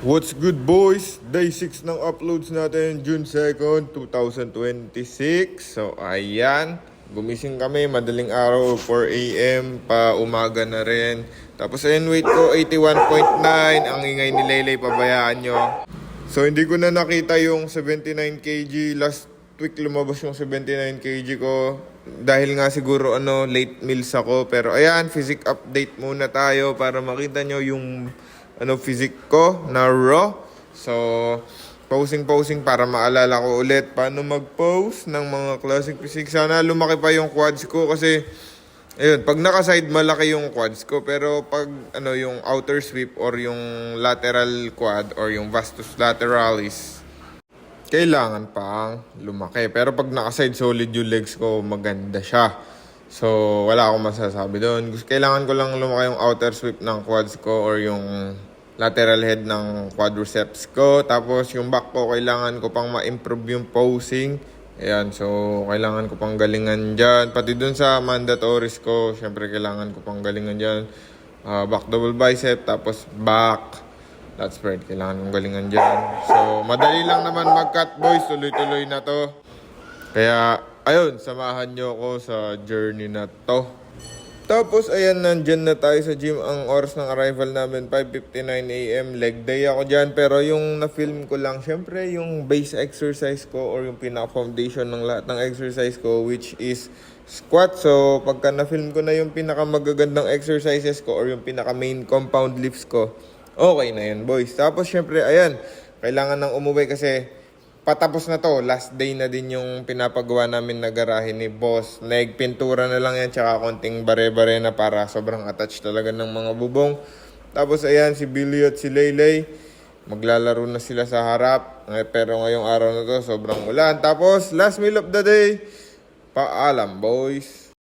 What's good boys? Day 6 ng uploads natin, June 2nd, 2026. So ayan, gumising kami, madaling araw, 4 a.m. pa umaga na rin. Tapos ayun, weight ko 81.9, ang ingay ni Leylay, pabayaan nyo. So hindi ko na nakita yung 79 kg, last week lumabas yung 79 kg ko. Dahil nga siguro late meals ako. Pero ayan, physique update muna tayo para makita nyo yung physique ko na raw. So, posing para maalala ko ulit paano mag-pose ng mga classic physique. Sana lumaki pa yung quads ko kasi ayun, pag naka-side malaki yung quads ko, pero pag yung outer sweep or yung lateral quad or yung vastus lateralis, kailangan pang lumaki. Pero pag naka-side solid yung legs ko, maganda siya. So, wala akong masasabi doon. Kailangan ko lang lumaki yung outer sweep ng quads ko or yung lateral head ng quadriceps ko. Tapos yung back ko, kailangan ko pang ma-improve yung posing. Ayan, so kailangan ko pang galingan dyan. Pati dun sa mandatories ko, syempre kailangan ko pang galingan dyan. Back double bicep, tapos back. That's right, kailangan kong galingan dyan. So, madali lang naman mag-cut boys. Tuloy-tuloy na to. Kaya, ayun, samahan nyo ako sa journey na to. Tapos, ayan, nandyan na tayo sa gym. Ang oras ng arrival namin, 5:59 a.m. Leg day ako dyan. Pero yung na-film ko lang, syempre, yung base exercise ko or yung pinaka-foundation ng lahat ng exercise ko, which is squat. So, pagka na-film ko na yung pinaka-magagandang exercises ko or yung pinaka-main compound lifts ko, okay na yun, boys. Tapos, syempre, ayan, kailangan nang umuwi kasi patapos na to. Last day na din yung pinapagawa namin na garahe ni boss. Nagpintura na lang yan, tsaka konting bare-bare na para sobrang attached talaga ng mga bubong. Tapos ayan, si Billy at si Leylay, maglalaro na sila sa harap. Pero ngayong araw na to, sobrang ulan. Tapos, last meal of the day, paalam boys.